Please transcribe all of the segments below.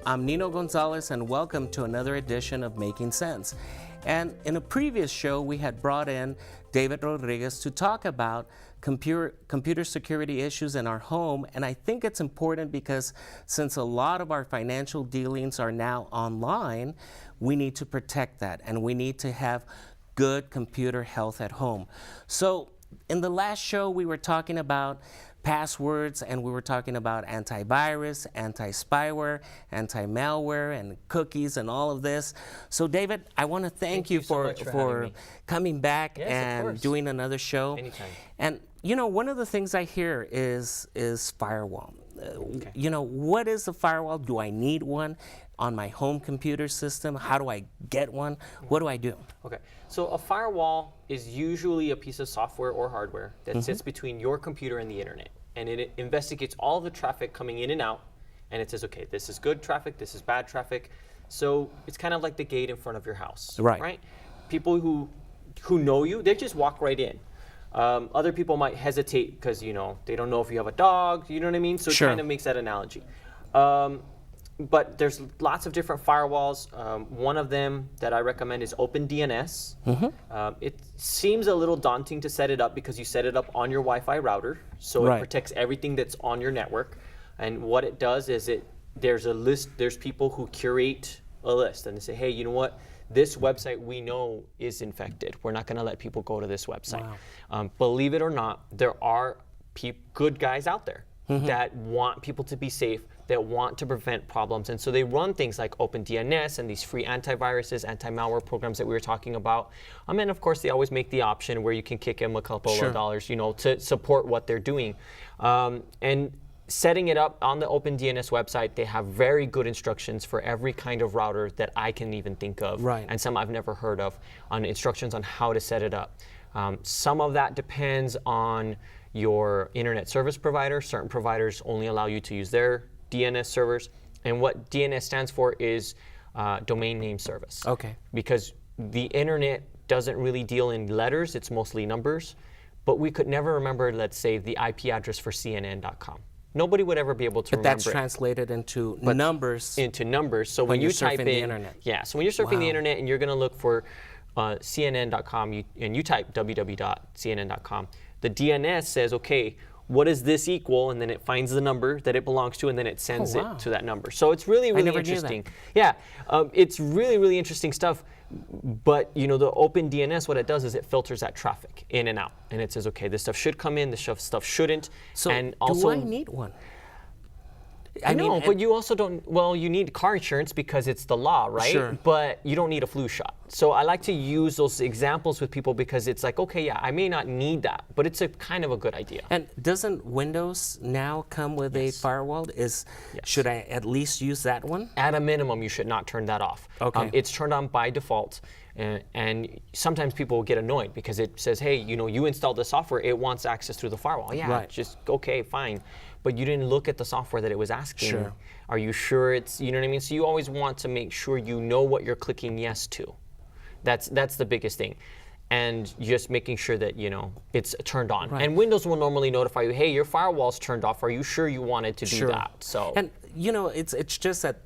I'm Nino Gonzalez, and welcome to another edition of Making Sense. And in a previous show, we had brought in David Rodriguez to talk about computer security issues in our home. And I think it's important because since a lot of our financial dealings are now online, we need to protect that, and we need to have good computer health at home. So in the last show, we were talking about passwords, and we were talking about antivirus, anti-spyware, anti-malware, and cookies, and all of this. So David, I want to thank you for coming back and doing another show. Anytime. And you know, one of the things I hear is firewall. You know, what is a firewall? Do I need one on my home computer system? How do I get one? What do I do? Okay, so a firewall is usually a piece of software or hardware that sits between your computer and the internet. And it investigates all the traffic coming in and out. And it says, okay, this is good traffic, this is bad traffic. So it's kind of like the gate in front of your house. Right? People who know you, they just walk right in. Other people might hesitate because, you know, they don't know if you have a dog, you know what I mean? So it kind of makes that analogy. But there's lots of different firewalls. One of them that I recommend is OpenDNS. It seems a little daunting to set it up because you set it up on your Wi-Fi router, so it protects everything that's on your network. And what it does is there's a list. There's people who curate a list, and they say, hey, you know what? This website we know is infected. We're not going to let people go to this website. Believe it or not, there are good guys out there that want people to be safe, that want to prevent problems. And so they run things like OpenDNS and these free antiviruses, anti-malware programs that we were talking about. And of course, they always make the option where you can kick them a couple of dollars, you know, to support what they're doing. And setting it up on the OpenDNS website, they have very good instructions for every kind of router that I can even think of, and some I've never heard of, on instructions on how to set it up. Some of that depends on your internet service provider. Certain providers only allow you to use their DNS servers. And what DNS stands for is domain name service. Because the internet doesn't really deal in letters, it's mostly numbers. But we could never remember, let's say, the IP address for CNN.com. Nobody would ever be able to remember. But that's translated into numbers. Into numbers. So when you type in the internet. So when you're surfing the internet and you're going to look for CNN.com and you type www.cnn.com, the DNS says, okay, what does this equal? And then it finds the number that it belongs to, and then it sends it to that number. So it's really, really interesting. It's really, really interesting stuff. But you know, the OpenDNS, what it does is it filters that traffic in and out, and it says, okay, this stuff should come in, this stuff shouldn't. So and also, do I need one? I know, but you also don't. Well, you need car insurance because it's the law, right? But you don't need a flu shot. So I like to use those examples with people because it's like, okay, yeah, I may not need that, but it's a kind of a good idea. And doesn't Windows now come with a firewall? Should I at least use that one? At a minimum, you should not turn that off. It's turned on by default. And sometimes people will get annoyed because it says, hey, you know, you installed the software, it wants access through the firewall. Just okay, fine. But you didn't look at the software that it was asking. Are you sure it's, you know what I mean? So you always want to make sure you know what you're clicking yes to. That's the biggest thing. And just making sure that, you know, it's turned on. And Windows will normally notify you, hey, your firewall's turned off. Are you sure you wanted to do that? So, and you know, it's just that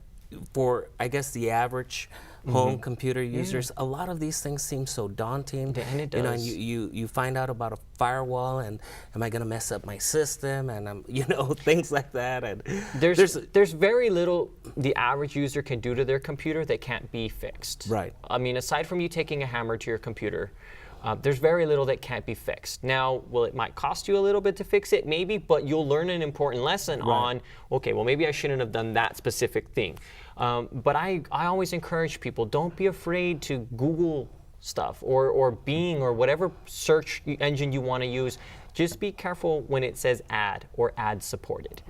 for, I guess, the average home computer users, a lot of these things seem so daunting. And it does. You know, you find out about a firewall, and am I going to mess up my system, and you know, things like that. And there's very little the average user can do to their computer that can't be fixed. I mean, aside from you taking a hammer to your computer, there's very little that can't be fixed. Now, it might cost you a little bit to fix it, maybe, but you'll learn an important lesson on, okay, well, maybe I shouldn't have done that specific thing. But I always encourage people, don't be afraid to Google stuff or Bing or whatever search engine you want to use. Just be careful when it says add or ad supported.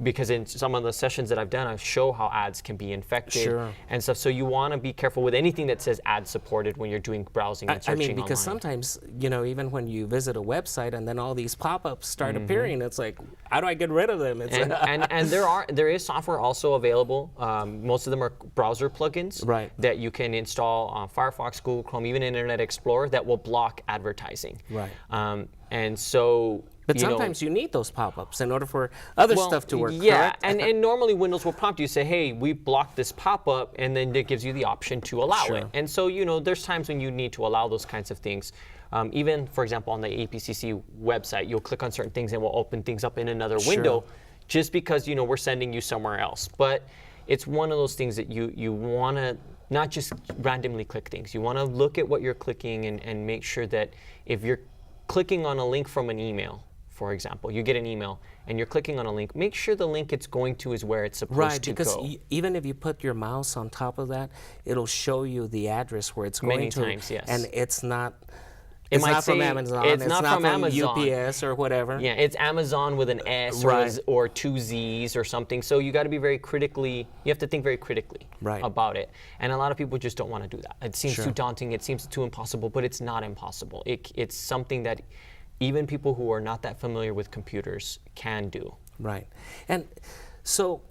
Because in some of the sessions that I've done, I show how ads can be infected and stuff. So you want to be careful with anything that says ad supported when you're doing browsing and searching I mean, because online. sometimes, you know, even when you visit a website and then all these pop-ups start appearing, it's like, how do I get rid of them? It's and there is software also available. Most of them are browser plugins that you can install on Firefox, Google Chrome, even Internet Explorer that will block advertising. And so But sometimes you need those pop-ups in order for other stuff to work, correct? and normally Windows will prompt you, say, hey, we blocked this pop-up, and then it gives you the option to allow it. And so, there's times when you need to allow those kinds of things. Even, for example, on the APCC website, you'll click on certain things and we'll open things up in another window just because, we're sending you somewhere else. But it's one of those things that you want to not just randomly click things. You want to look at what you're clicking and make sure that if you're clicking on a link from an email, for example, you get an email and you're clicking on a link, make sure the link it's going to is where it's supposed to go. Right, because even if you put your mouse on top of that, it'll show you the address where it's going to. Many times, yes. And it's not... It might not say from Amazon. It's not from Amazon. UPS or whatever. Yeah, it's Amazon with an S or two Z's or something. So you got to be very critically. You have to think very critically about it. And a lot of people just don't want to do that. It seems too daunting. It seems too impossible. But it's not impossible. It's something that even people who are not that familiar with computers can do. Right. And so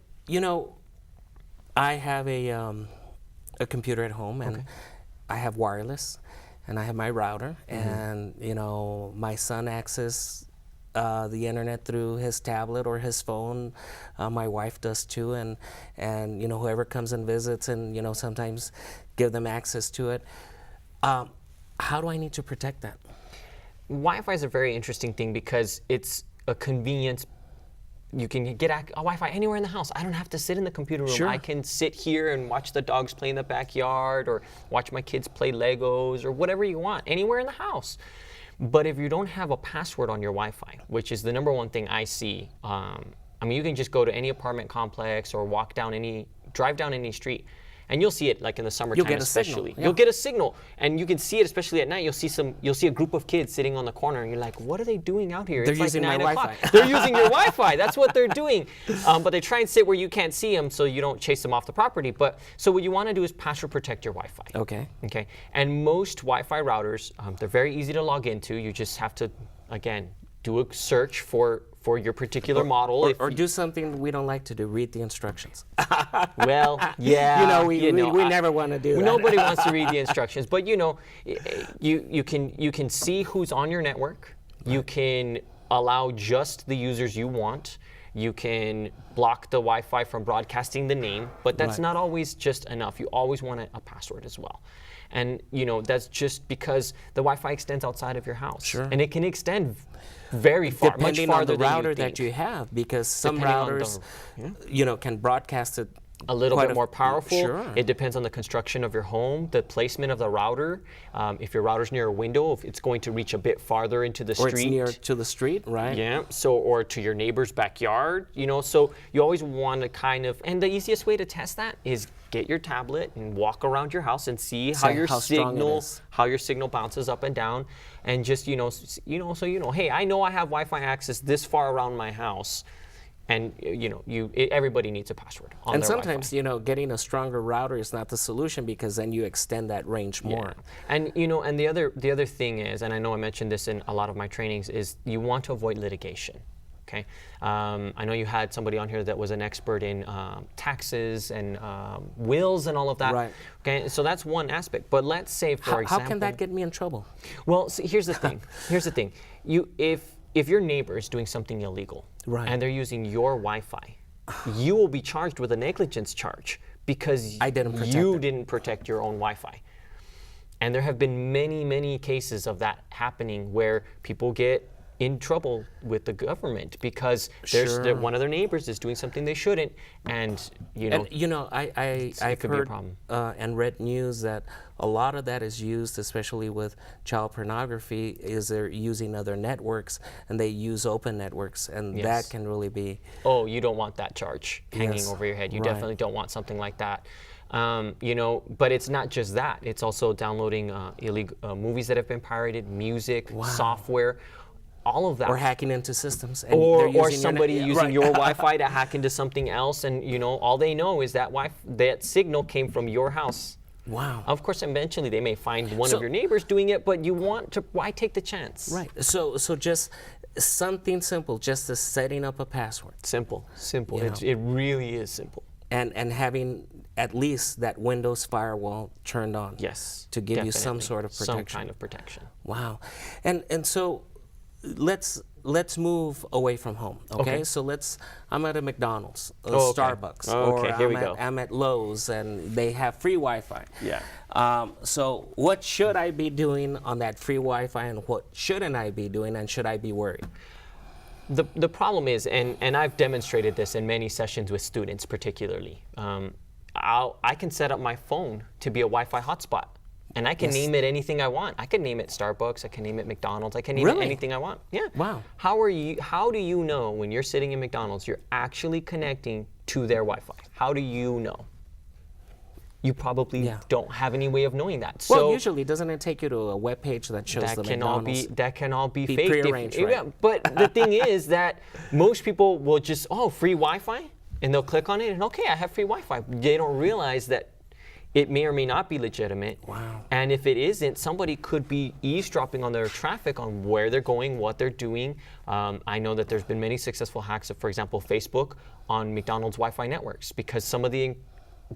I have a computer at home, and I have wireless. And I have my router, and my son accesses the internet through his tablet or his phone. My wife does too, and whoever comes and visits, and sometimes give them access to it. How do I need to protect that? Wi-Fi is a very interesting thing because it's a convenience. You can get Wi-Fi anywhere in the house. I don't have to sit in the computer room. I can sit here and watch the dogs play in the backyard or watch my kids play Legos or whatever you want, anywhere in the house. But if you don't have a password on your Wi-Fi, which is the number one thing I see, you can just go to any apartment complex or drive down any street, and you'll see it like in the summertime especially. You'll get a signal, and you can see it especially at night. You'll see a group of kids sitting on the corner, and you're like, what are they doing out here? They're using my Wi-Fi. They're using your Wi-Fi. That's what they're doing. But they try and sit where you can't see them so you don't chase them off the property. So what you want to do is password protect your Wi-Fi. Okay. And most Wi-Fi routers, they're very easy to log into. You just have to, again, do a search for your particular model. Or do something we don't like to do, read the instructions. Well, yeah. We never want to do that. Nobody wants to read the instructions, but you can see who's on your network. You can allow just the users you want. You can block the Wi-Fi from broadcasting the name, but that's not always just enough. You always want a password as well. And that's just because the Wi-Fi extends outside of your house. And it can extend very far, depending much farther on the router than you think. that you have, because some routers, can broadcast it a little bit more powerful. It depends on the construction of your home, the placement of the router. If your router's near a window, if it's going to reach a bit farther into the street. Or it's near to the street, right? Yeah. So, or to your neighbor's backyard. So you always want to and the easiest way to test that is get your tablet and walk around your house and see how your signal bounces up and down, and just hey, I know I have Wi-Fi access this far around my house. And everybody needs a password on and their sometimes Wi-Fi. Getting a stronger router is not the solution, because then you extend that range more. And and the other thing is, and I know I mentioned this in a lot of my trainings, is you want to avoid litigation. Okay, I know you had somebody on here that was an expert in taxes and wills and all of that. Right. Okay, so that's one aspect. But let's say, for example, how can that get me in trouble? Well, see, here's the thing. If your neighbor is doing something illegal, and they're using your Wi-Fi, you will be charged with a negligence charge because you didn't protect your own Wi-Fi. And there have been many, many cases of that happening where people get in trouble with the government because one of their neighbors is doing something they shouldn't, and I've heard and read news that a lot of that is used, especially with child pornography, is they're using other networks, and they use open networks, and that can really be. Oh, you don't want that charge hanging over your head. You definitely don't want something like that. But it's not just that. It's also downloading illegal movies that have been pirated, music, software. All of that. Or hacking into systems. And or somebody using your Wi-Fi to hack into something else, and all they know is that that signal came from your house. Wow. Of course, eventually they may find one of your neighbors doing it, but why take the chance? Right. So just something simple, just as setting up a password. Simple. It really is simple. And having at least that Windows firewall turned on. Yes. To give you some sort of protection. Some kind of protection. Wow. And so let's let's move away from home. Okay, Okay. so I'm at a McDonald's, a Oh, okay. Starbucks, Okay, or here we go. I'm at Lowe's, and they have free Wi-Fi. Yeah. So what should I be doing on that free Wi-Fi, and what shouldn't I be doing, and should I be worried? The problem is, and I've demonstrated this in many sessions with students particularly, I can set up my phone to be a Wi-Fi hotspot. And I can Yes. name it anything I want. I can name it Starbucks, I can name it McDonald's, I can name Really? it anything I want. Yeah. Wow. How do you know when you're sitting in McDonald's you're actually connecting to their Wi-Fi? How do you know? You probably Yeah. don't have any way of knowing that. Well, So usually, doesn't it take you to a web page that shows the McDonald's? that can all be be faked. prearranged, right? Yeah, but the thing is that most people will just free Wi-Fi, and they'll click on it and okay, I have free Wi-Fi. They don't realize that it may or may not be legitimate. Wow. And if it isn't, somebody could be eavesdropping on their traffic, on where they're going, what they're doing. I know that there's been many successful hacks of, for example, Facebook on McDonald's Wi-Fi networks, because some of the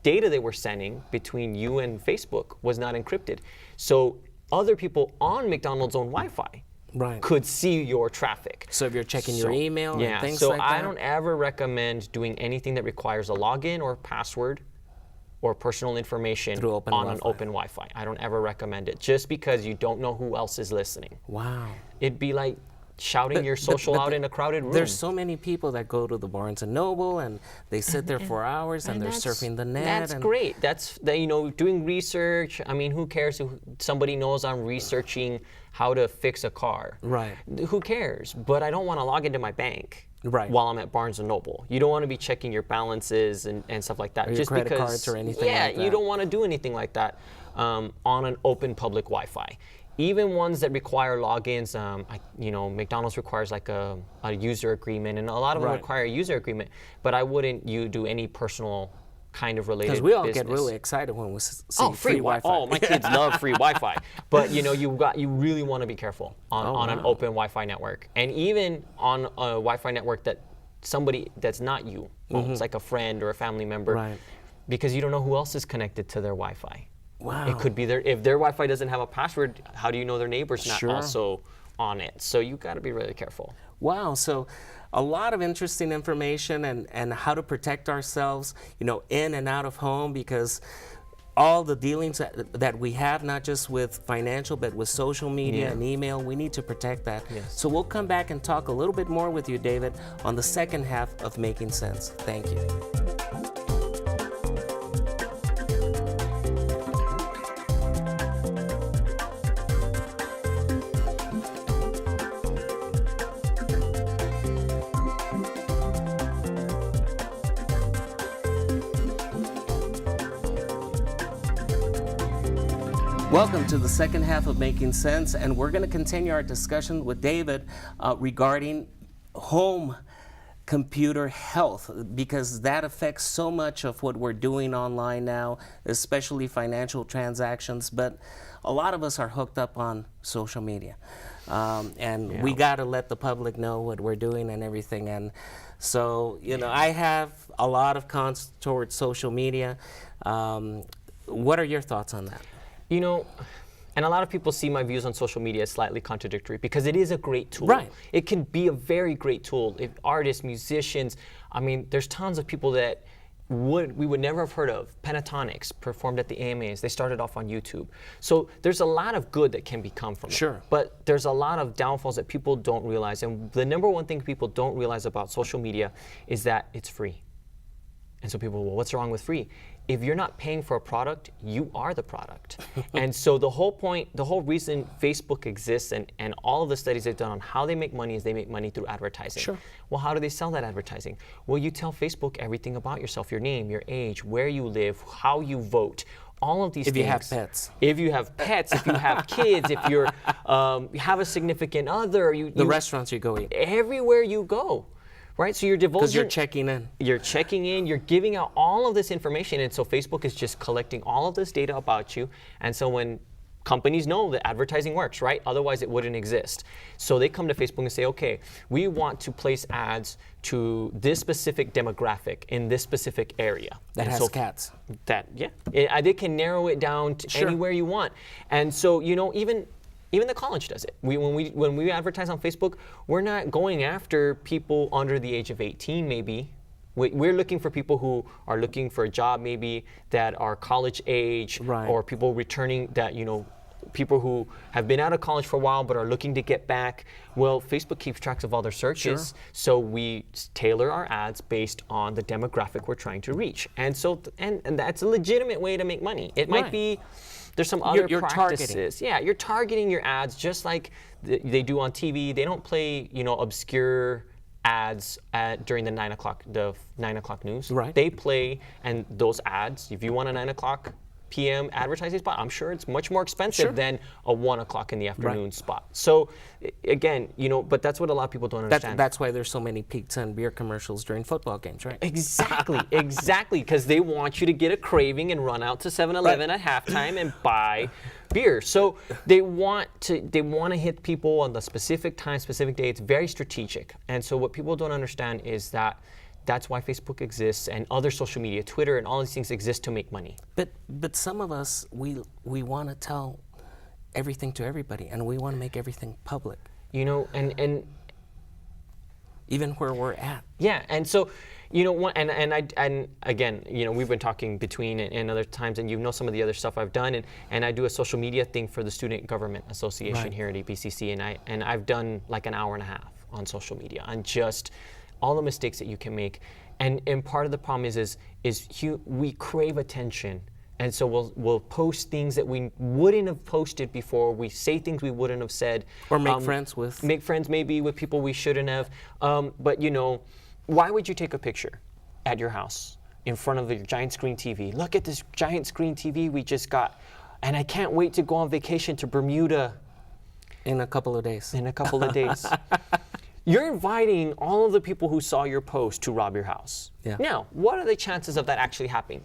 data they were sending between you and Facebook was not encrypted. So other people on McDonald's own Wi-Fi Right. could see your traffic. So if you're checking your email Yeah, and things so like I that? don't ever recommend doing anything that requires a login or password or personal information Through open on an Wi-Fi. open Wi-Fi. I don't ever recommend it, just because you don't know who else is listening. Wow. It'd be like shouting your social out in a crowded room. There's so many people that go to the Barnes and Noble, and they sit there for hours, and they're that's- surfing the net. That's and great. That's doing research. I mean, who cares if somebody knows I'm researching how to fix a car? Right. Who cares? But I don't want to log into my bank. Right. While I'm at Barnes and Noble, you don't want to be checking your balances and stuff like that. Or your just credit because, cards or anything yeah, like you that. don't want to do anything like that on an open public Wi-Fi. Even ones that require logins, McDonald's requires like a user agreement, and a lot of them Right. require a user agreement. But I wouldn't do any personal kind of related Because we all business. get really excited when we see free Wi-Fi. Oh, my kids love free Wi-Fi. But you really want to be careful on an wow. open Wi-Fi network, and even on a Wi-Fi network that somebody that's not you owns, like a friend or a family member, Right. because you don't know who else is connected to their Wi-Fi. Wow. It could be if their Wi-Fi doesn't have a password, how do you know their neighbor's not Sure. also on it? So you got to be really careful. Wow, so a lot of interesting information and how to protect ourselves, in and out of home, because all the dealings that we have, not just with financial, but with social media Yeah. and email, we need to protect that. Yes. So we'll come back and talk a little bit more with you, David, on the second half of Making Sense. Thank you. Welcome to the second half of Making Sense, and we're going to continue our discussion with David regarding home computer health, because that affects so much of what we're doing online now, especially financial transactions. But a lot of us are hooked up on social media, and we got to let the public know what we're doing and everything. And so, I have a lot of cons towards social media. What are your thoughts on that? And a lot of people see my views on social media as slightly contradictory, because it is a great tool. Right. It can be a very great tool. If artists, musicians, there's tons of people that we would never have heard of. Pentatonics performed at the AMAs. They started off on YouTube. So there's a lot of good that can become from it. Sure. But there's a lot of downfalls that people don't realize. And the number one thing people don't realize about social media is that it's free. And so people, well, what's wrong with free? If you're not paying for a product, you are the product. And so the whole reason Facebook exists and all of the studies they've done on how they make money is they make money through advertising. Sure. Well, how do they sell that advertising? Well, you tell Facebook everything about yourself, your name, your age, where you live, how you vote, all of these things. If you have pets. If you have pets, if you have kids, if you have a significant other. The restaurants you go eat. Everywhere you go. Right, so you're divulging. Because you're checking in. You're checking in, you're giving out all of this information, and so Facebook is just collecting all of this data about you. And so when companies know that advertising works, right? Otherwise it wouldn't exist. So they come to Facebook and say, okay, we want to place ads to this specific demographic in this specific area. That And has so cats. They can narrow it down to Sure. anywhere you want. And so, even Even the college does it. When we advertise on Facebook, we're not going after people under the age of 18 maybe. We're looking for people who are looking for a job maybe that are college age, Right. or people returning that, people who have been out of college for a while but are looking to get back. Well, Facebook keeps track of all their searches, so we tailor our ads based on the demographic we're trying to reach. And so, and that's a legitimate way to make money. It might Right. be, there's some other You're practices. targeting. Yeah, you're targeting your ads just like they do on TV. They don't play, obscure ads during the 9 o'clock news. Right. They play, and those ads, if you want a 9 o'clock p.m. advertising spot, I'm sure it's much more expensive Sure. than a 1 o'clock in the afternoon spot. So again, but that's what a lot of people don't understand. That's why there's so many pizza and beer commercials during football games, right? Exactly, because they want you to get a craving and run out to 7-Eleven at halftime and buy beer. So they want to hit people on the specific time, specific day. It's very strategic. And so what people don't understand is that's why Facebook exists and other social media, Twitter and all these things exist to make money. But some of us, we want to tell everything to everybody, and we want to make everything public. And even where we're at. yeah, and so, and again, we've been talking between and other times, and some of the other stuff I've done, and I do a social media thing for the Student Government Association Right. here at EBCC, and I've done like an hour and a half on social media on just all the mistakes that you can make, and part of the problem is we crave attention. And so we'll post things that we wouldn't have posted before. We say things we wouldn't have said. Or make friends with. Make friends maybe with people we shouldn't have. But why would you take a picture at your house in front of your giant screen TV? Look at this giant screen TV we just got. And I can't wait to go on vacation to Bermuda. In a couple of days. You're inviting all of the people who saw your post to rob your house. Yeah. Now, what are the chances of that actually happening?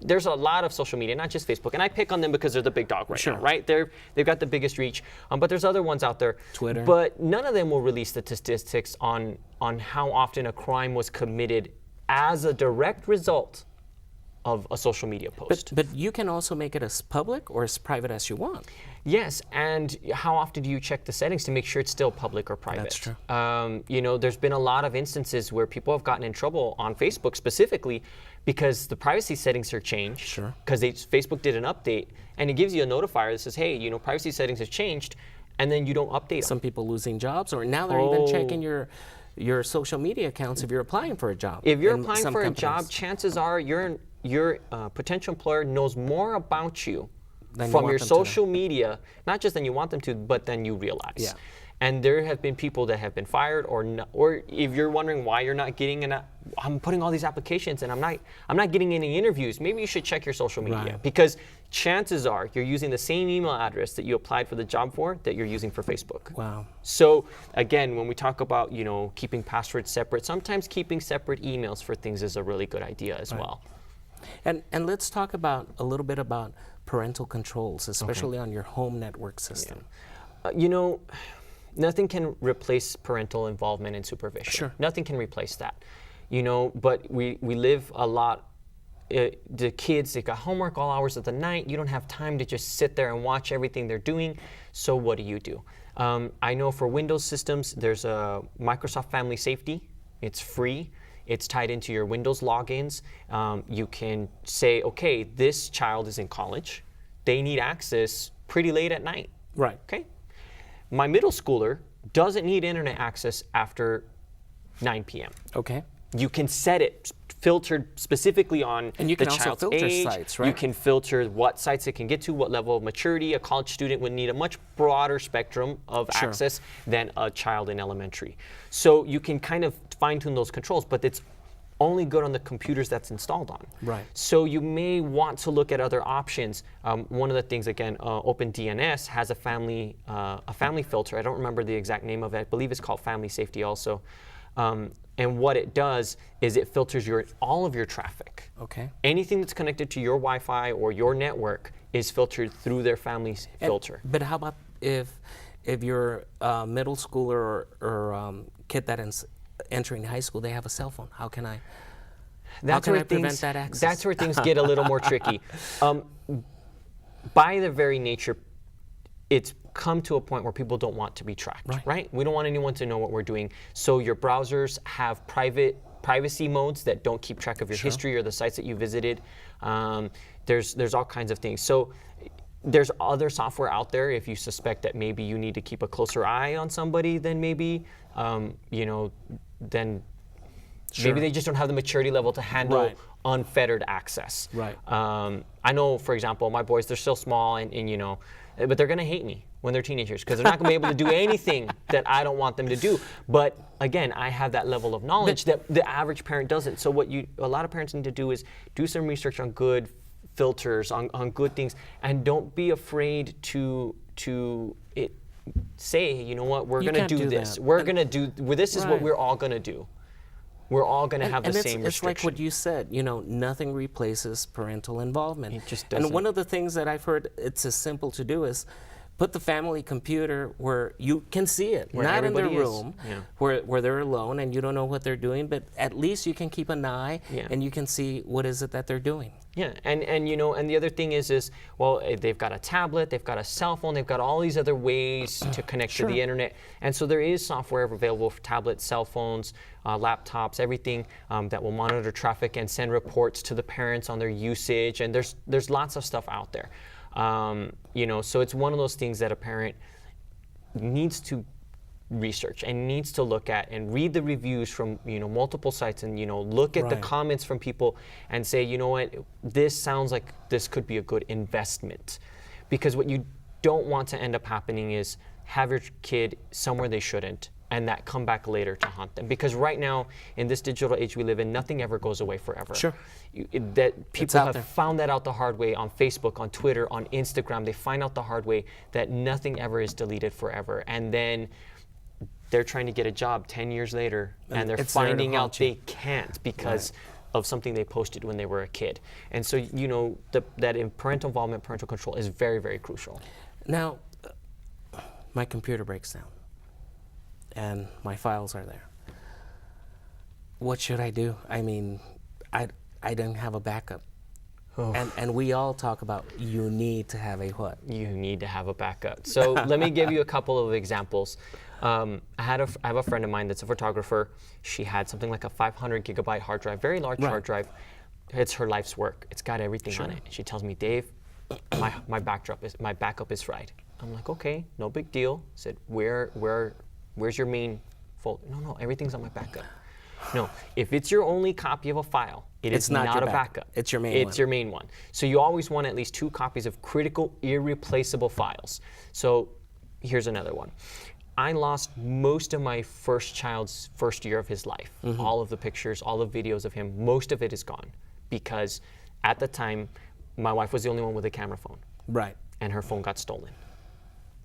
There's a lot of social media, not just Facebook, and I pick on them because they're the big dog right now, right? They've got the biggest reach, but there's other ones out there. Twitter. But none of them will release statistics on how often a crime was committed as a direct result of a social media post. But you can also make it as public or as private as you want. Yes, and how often do you check the settings to make sure it's still public or private? That's true. There's been a lot of instances where people have gotten in trouble on Facebook specifically because the privacy settings are changed. Sure. Because Facebook did an update, and it gives you a notifier that says, hey, privacy settings have changed, and then you don't update them. Some people losing jobs, or now they're even checking your social media accounts if you're applying for a job. If you're in applying some for companies. a job, chances are your potential employer knows more about you Than you from want your them to know. social media, not just than you want them to, but than you realize. Yeah. And there have been people that have been fired, or if you're wondering why you're not getting I'm putting all these applications and I'm not getting any interviews. Maybe you should check your social media Right. because chances are you're using the same email address that you applied for the job for that you're using for Facebook. Wow. So again, when we talk about keeping passwords separate, sometimes keeping separate emails for things is a really good idea as well. And let's talk a little bit about parental controls, especially on your home network system. Nothing can replace parental involvement and supervision. Sure. Nothing can replace that. But we live a lot. The kids, they've got homework all hours of the night. You don't have time to just sit there and watch everything they're doing. So what do? I know for Windows systems, there's a Microsoft Family Safety. It's free. It's tied into your Windows logins. You can say, okay, this child is in college. They need access pretty late at night. Right. Okay. My middle schooler doesn't need internet access after 9 p.m. Okay. You can set it filtered specifically on And you can the also child's filter age. sites, right? You can filter what sites it can get to, what level of maturity. A college student would need a much broader spectrum of Sure. access than a child in elementary. So you can kind of fine-tune those controls, but it's only good on the computers that's installed on. Right. So you may want to look at other options. One of the things, again, OpenDNS has a family filter. I don't remember the exact name of it. I believe it's called Family Safety also. And what it does is it filters all of your traffic. Okay. Anything that's connected to your Wi-Fi or your network is filtered through their family filter. But how about if you're a middle schooler or kid that is entering high school, they have a cell phone? How can I prevent that access? That's where things get a little more tricky. By their very nature, it's come to a point where people don't want to be tracked, right? We don't want anyone to know what we're doing. So your browsers have privacy modes that don't keep track of your history or the sites that you visited. There's all kinds of things. So there's other software out there if you suspect that maybe you need to keep a closer eye on somebody, then maybe, then maybe they just don't have the maturity level to handle unfettered access. I know, for example, my boys, they're still small and but they're gonna hate me when they're teenagers because they're not gonna be able to do anything that I don't want them to do. But again, I have that level of knowledge that the average parent doesn't. So what a lot of parents need to do is do some research on good filters, on good things, and don't be afraid to say, you know what, we're gonna do this. We're gonna do, this is what we're all gonna do. We're all going to have the same restriction. It's like what you said, nothing replaces parental involvement. It just doesn't. And one of the things that I've heard it's as simple to do is put the family computer where you can see it, not in their room, where they're alone and you don't know what they're doing, but at least you can keep an eye and you can see what is it that they're doing. Yeah, and the other thing is well, they've got a tablet, they've got a cell phone, they've got all these other ways to connect to the internet, and so there is software available for tablets, cell phones, laptops, everything that will monitor traffic and send reports to the parents on their usage, and there's lots of stuff out there. So it's one of those things that a parent needs to research and needs to look at and read the reviews from multiple sites and look at the comments from people and say, you know what, this sounds like this could be a good investment. Because what you don't want to end up happening is have your kid somewhere they shouldn't and that come back later to haunt them. Because right now, in this digital age we live in, nothing ever goes away forever. That people have found that out the hard way on Facebook, on Twitter, on Instagram. They find out the hard way that nothing ever is deleted forever. And then they're trying to get a job 10 years later, and they're finding out they can't because of something they posted when they were a kid. And so, that in parental involvement, parental control is very, very crucial. Now, my computer breaks down, and my files are there. What should I do? I mean, I didn't have a backup. And we all talk about you need to have a what? You need to have a backup. So let me give you a couple of examples. I have a friend of mine that's a photographer. She had something like a 500 gigabyte hard drive, very large hard drive. It's her life's work. It's got everything on it. And she tells me, Dave, my backup is fried. I'm like, okay, no big deal. I said, where's your main folder? No, everything's on my backup. No, if it's your only copy of a file, it's not a backup. It's your main one. It's your main one. So you always want at least 2 copies of critical, irreplaceable files. So here's another one. I lost most of my first child's first year of his life. All of the pictures, all the videos of him, most of it is gone. Because at the time, my wife was the only one with a camera phone. And her phone got stolen.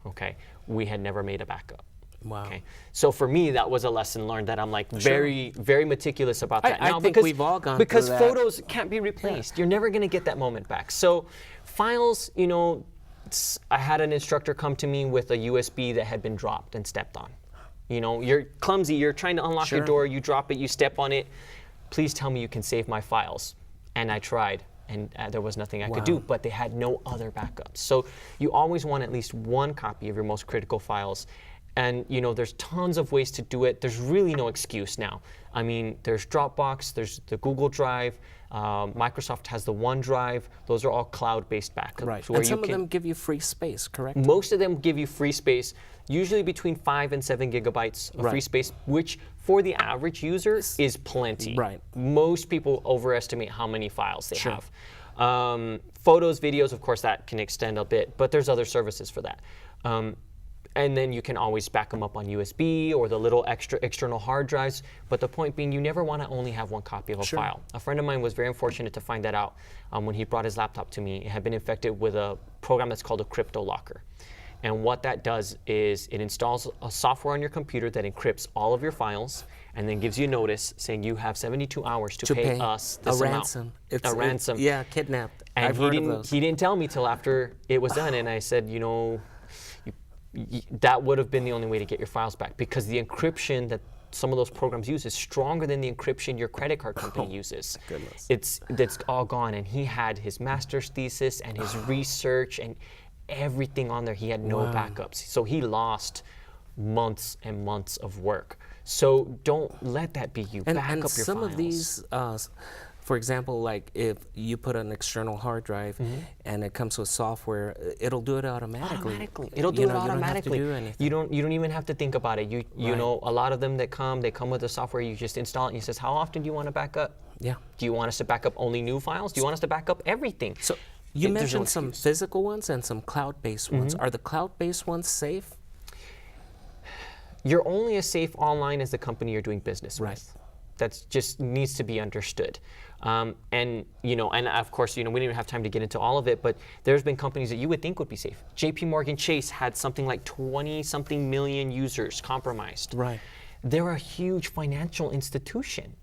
Okay, we had never made a backup. Wow. Okay. So for me, that was a lesson learned that I'm like very, very meticulous about that. I think we've all gone because through that. Photos can't be replaced. You're never going to get that moment back. So files, I had an instructor come to me with a USB that had been dropped and stepped on. You're clumsy. You're trying to unlock your door. You drop it. You step on it. Please tell me you can save my files. And I tried. And there was nothing I could do, but they had no other backups. So you always want at least 1 copy of your most critical files. And there's tons of ways to do it. There's really no excuse now. I mean, there's Dropbox, there's the Google Drive, Microsoft has the OneDrive. Those are all cloud-based backups. And some of them give you free space, correct? Most of them give you free space, usually between 5 and 7 gigabytes of free space, which for the average user is plenty. Most people overestimate how many files they have. Photos, videos, of course, that can extend a bit, but there's other services for that. And then you can always back them up on USB or the little external hard drives. But the point being, you never want to only have 1 copy of a file. A friend of mine was very unfortunate to find that out when he brought his laptop to me. It had been infected with a program that's called a crypto locker. And what that does is it installs a software on your computer that encrypts all of your files and then gives you a notice saying you have 72 hours to pay us this amount. Ransom. A ransom. Yeah, kidnapped. And I've heard of those. He didn't tell me till after it was done. And I said, that would have been the only way to get your files back because the encryption that some of those programs use is stronger than the encryption your credit card company uses. Goodness. It's all gone. And he had his master's thesis and his research, and everything on there. He had no backups. So he lost months and months of work. So don't let that be you. Back up your some files. of these, for example, like if you put an external hard drive and it comes with software, it'll do it automatically. It'll do it automatically. You don't have to do anything. You don't even have to think about it. You know, a lot of them that come, they come with the software. You just install it and it says, how often do you want to back up? Yeah. Do you want us to back up only new files? Do you want us to back up everything? So you mentioned some physical ones and some cloud-based ones. Are the cloud-based ones safe? You're only as safe online as the company you're doing business with. That just needs to be understood. And you know, and of course, you know, we didn't even have time to get into all of it, but there's been companies that you would think would be safe. JP Morgan Chase had something like 20-something million users compromised. Right. They're a huge financial institution.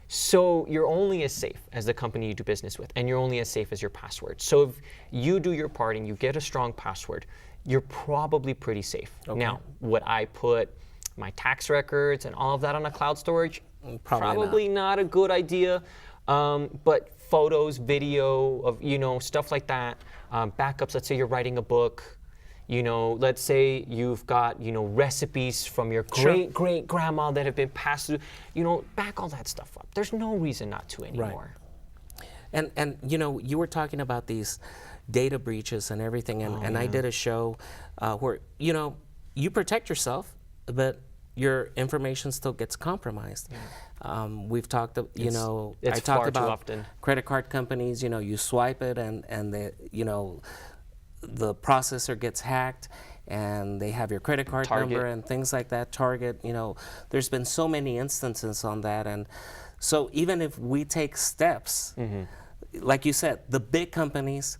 So you're only as safe as the company you do business with, and you're only as safe as your password. So if you do your part and you get a strong password, you're probably pretty safe. Okay. Now, would I put my tax records and all of that on a cloud storage? Probably not a good idea. But photos, video of, you know, stuff like that, backups, let's say you're writing a book, you know, let's say you've got, you know, recipes from your great grandma that have been passed through, you know, back all that stuff up. There's no reason not to anymore. Right. And you know, you were talking about these data breaches and everything, and I did a show where, you know, you protect yourself, but your information still gets compromised. We've talked, you know, I talked about credit card companies. You know, you swipe it, and the, you know, the processor gets hacked, and they have your credit card number and things like that. Target, you know, there's been so many instances on that, and so even if we take steps, like you said, the big companies,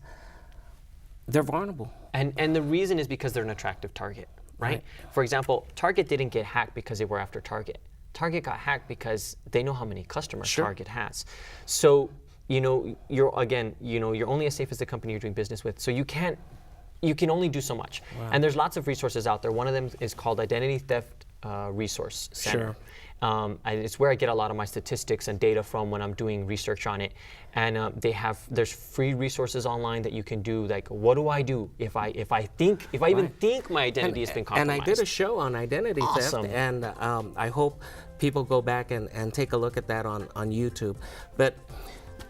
they're vulnerable. And the reason is because they're an attractive target. Right? For example, Target didn't get hacked because they were after Target. Target got hacked because they know how many customers Target has. So, you know, you're only as safe as the company you're doing business with. So you can only do so much. And there's lots of resources out there. One of them is called Identity Theft Resource Center. It's where I get a lot of my statistics and data from when I'm doing research on it. And there's free resources online that you can do. Like, what do I do if I even think my identity has been compromised? And I did a show on identity theft, and I hope people go back and take a look at that on YouTube. But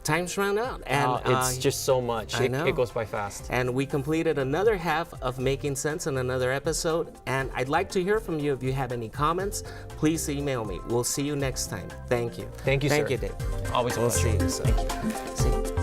time's run out, and it's just so much. It goes by fast. And we completed another half of Making Sense in another episode, and I'd like to hear from you. If you have any comments, please email me. We'll see you next time. Thank you. Thank you, sir. Thank you, Dave. Always a pleasure. We'll see you. So. Thank you. See you.